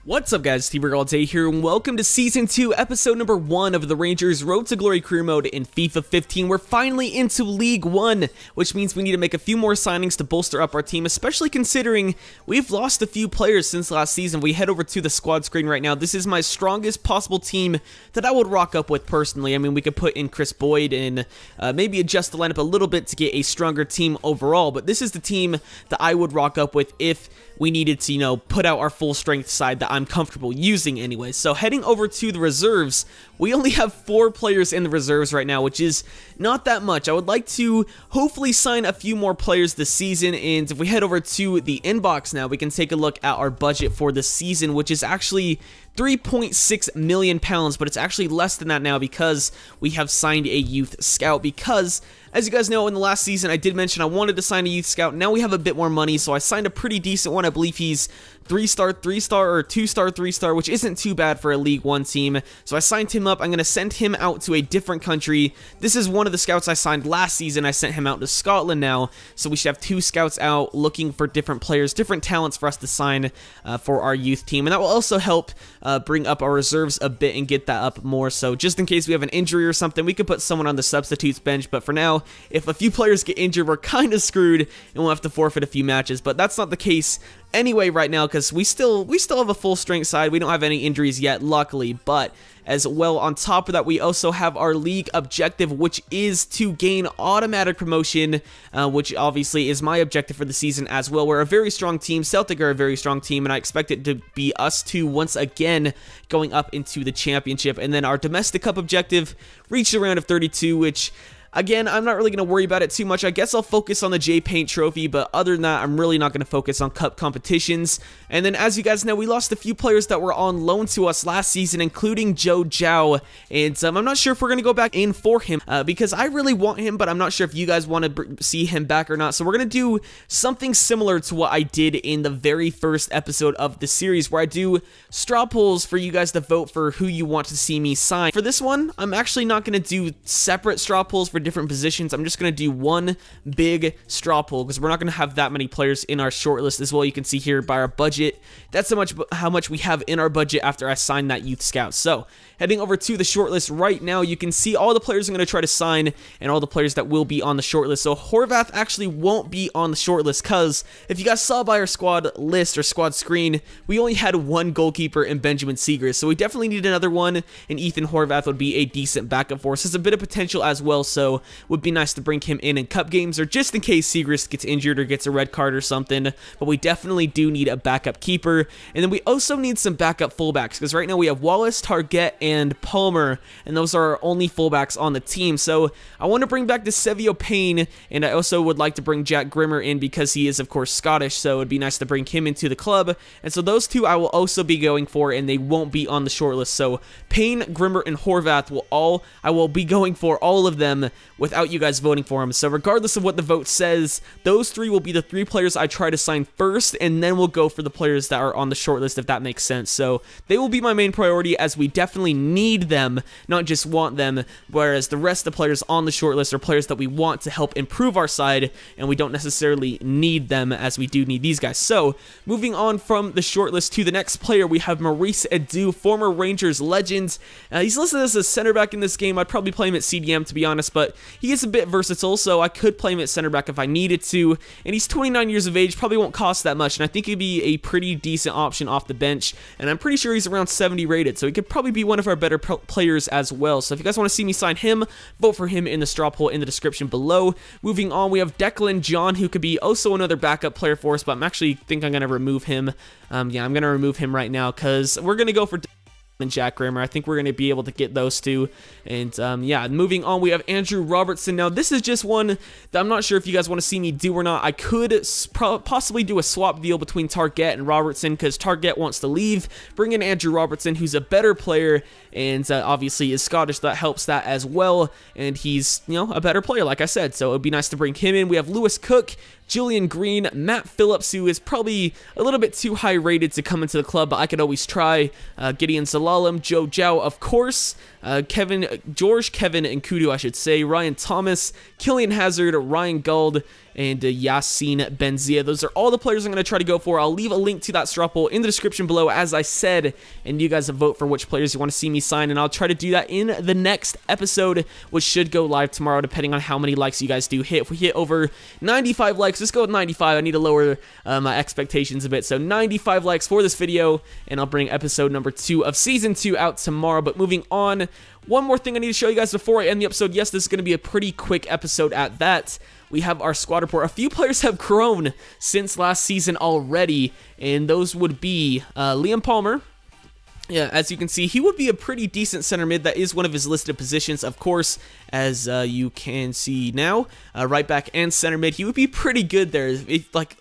What's up guys, TRayALLDay here, and welcome to Season 2, Episode number 1 of the Rangers Road to Glory career mode in FIFA 15. We're finally into League 1, which means we need to make a few more signings to bolster up our team, especially considering we've lost a few players since last season. We head over to the squad screen right now. This is my strongest possible team that I would rock up with personally. I mean, we could put in Chris Boyd and maybe adjust the lineup a little bit to get a stronger team overall, but this is the team that I would rock up with if we needed to, put out our full strength side that I'm comfortable using anyway. So heading over to the reserves, we only have 4 players in the reserves right now, which is not that much. I would like to hopefully sign a few more players this season, and if we head over to the inbox now, we can take a look at our budget for the season, which is actually £3.6 million, but it's actually less than that now because we have signed a youth scout. Because, as you guys know, in the last season I did mention I wanted to sign a youth scout. Now we have a bit more money, so I signed a pretty decent one. I believe he's 3-star, 3-star, or 2-star, 3-star, which isn't too bad for a League 1 team. So I signed him up. I'm going to send him out to a different country. This is one of the scouts I signed last season. I sent him out to Scotland now, so we should have 2 scouts out looking for different players, different talents for us to sign for our youth team, and that will also help bring up our reserves a bit and get that up more. So just in case we have an injury or something, we could put someone on the substitutes bench, but for now, if a few players get injured, we're kind of screwed and we'll have to forfeit a few matches. But that's not the case anyway right now, because we still have a full strength side. We don't have any injuries yet, luckily. But as well, on top of that, we also have our league objective, which is to gain automatic promotion, which obviously is my objective for the season as well. We're a very strong team. Celtic are a very strong team, and I expect it to be us two once again going up into the championship. And then our domestic cup objective reached a round of 32, which, again, I'm not really going to worry about it too much. I guess I'll focus on the J-Paint trophy, but other than that, I'm really not going to focus on cup competitions. And then, as you guys know, we lost a few players that were on loan to us last season, including Joe Zhao, and I'm not sure if we're going to go back in for him, because I really want him, but I'm not sure if you guys want to see him back or not. So we're going to do something similar to what I did in the very first episode of the series, where I do straw polls for you guys to vote for who you want to see me sign. For this one, I'm actually not going to do separate straw polls for different positions. I'm just going to do one big straw poll because we're not going to have that many players in our shortlist. As well, you can see here by our budget, that's how much we have in our budget after I signed that youth scout. So heading over to the shortlist right now, you can see all the players I'm going to try to sign and all the players that will be on the shortlist. So Horvath actually won't be on the shortlist because if you guys saw by our squad list or squad screen, we only had one goalkeeper in Benjamin Seegers. So we definitely need another one, and Ethan Horvath would be a decent backup for us. There's a bit of potential as well, so would be nice to bring him in cup games, or just in case Seegers gets injured or gets a red card or something. But we definitely do need a backup keeper, and then we also need some backup fullbacks, because right now we have Wallace, Target, and Palmer, and those are our only fullbacks on the team. So I want to bring back the Sevio Payne, and I also would like to bring Jack Grimmer in because he is of course Scottish, so it'd be nice to bring him into the club. And so those two I will also be going for, and they won't be on the shortlist. So Payne, Grimmer, and Horvath I will be going for all of them without you guys voting for them. So regardless of what the vote says, those 3 will be the 3 players I try to sign first, and then we'll go for the players that are on the shortlist, if that makes sense. So they will be my main priority, as we definitely need them, not just want them, whereas the rest of the players on the shortlist are players that we want to help improve our side, and we don't necessarily need them as we do need these guys. So moving on from the shortlist to the next player, we have Maurice Edu, former Rangers legend. He's listed as a center back in this game. I'd probably play him at CDM, to be honest, but he is a bit versatile, so I could play him at center back if I needed to, and he's 29 years of age, probably won't cost that much, and I think he'd be a pretty decent option off the bench, and I'm pretty sure he's around 70 rated, so he could probably be one of our better players as well. So if you guys want to see me sign him, vote for him in the straw poll in the description below. Moving on, we have Declan John, who could be also another backup player for us, but I'm actually think I'm going to remove him. Yeah, I'm going to remove him right now because we're going to go for and Jack Grimmer. I think we're going to be able to get those two. And yeah, moving on, we have Andrew Robertson. Now this is just one that I'm not sure if you guys want to see me do or not. I could possibly do a swap deal between Target and Robertson, because Target wants to leave, bring in Andrew Robertson, who's a better player, and obviously is Scottish. That helps that as well, and he's, a better player, like I said, so it would be nice to bring him in. We have Lewis Cook, Julian Green, Matt Phillips, who is probably a little bit too high rated to come into the club, but I could always try. Gideon Zalalem, Joe Zhao, of course. George, Kevin, and Kudu, I should say, Ryan Thomas, Killian Hazard, Ryan Gauld, and Yassine Benzia. Those are all the players I'm going to try to go for. I'll leave a link to that straw poll in the description below, as I said, and you guys vote for which players you want to see me sign, and I'll try to do that in the next episode, which should go live tomorrow, depending on how many likes you guys do hit. If we hit over 95 likes, let's go with 95. I need to lower my expectations a bit, so 95 likes for this video, and I'll bring episode number 2 of Season 2 out tomorrow. But moving on, one more thing I need to show you guys before I end the episode. Yes, this is going to be a pretty quick episode at that. We have our squad report. A few players have grown since last season already, and those would be Liam Palmer. Yeah, as you can see, he would be a pretty decent center mid. That is one of his listed positions, of course, as you can see now. Right back and center mid, he would be pretty good there.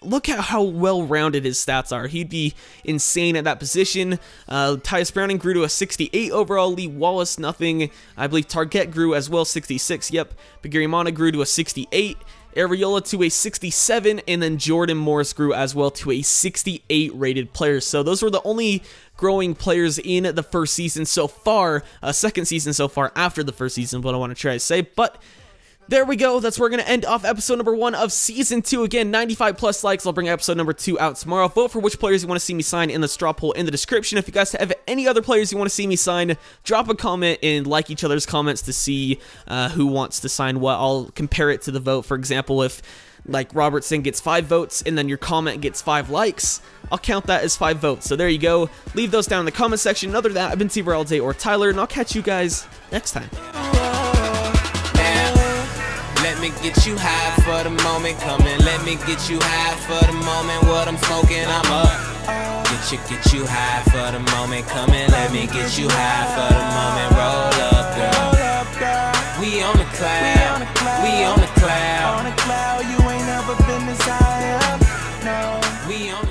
Look at how well-rounded his stats are. He'd be insane at that position. Tyus Browning grew to a 68 overall. Lee Wallace, nothing. I believe Target grew as well, 66. Yep. Bigirimana grew to a 68. Ariola to a 67, and then Jordan Morris grew as well to a 68 rated player. So those were the only growing players in the first season so far, second season so far after the first season, what I want to try to say. But there we go. That's where we're going to end off episode number 1 of Season 2. Again, 95 plus likes. I'll bring episode number 2 out tomorrow. Vote for which players you want to see me sign in the straw poll in the description. If you guys have any other players you want to see me sign, drop a comment and like each other's comments to see who wants to sign what. I'll compare it to the vote. For example, if like Robertson gets 5 votes and then your comment gets 5 likes, I'll count that as 5 votes. So there you go. Leave those down in the comment section. Other than that, I've been TRayALLDay or Tyler, and I'll catch you guys next time. Let me get you high for the moment coming. Let me get you high for the moment. What I'm smoking, I'm up. Get you high for the moment coming. Let me get you high for the moment. Roll up, girl. We on the cloud. We on the cloud. You ain't never been this high up. No. We on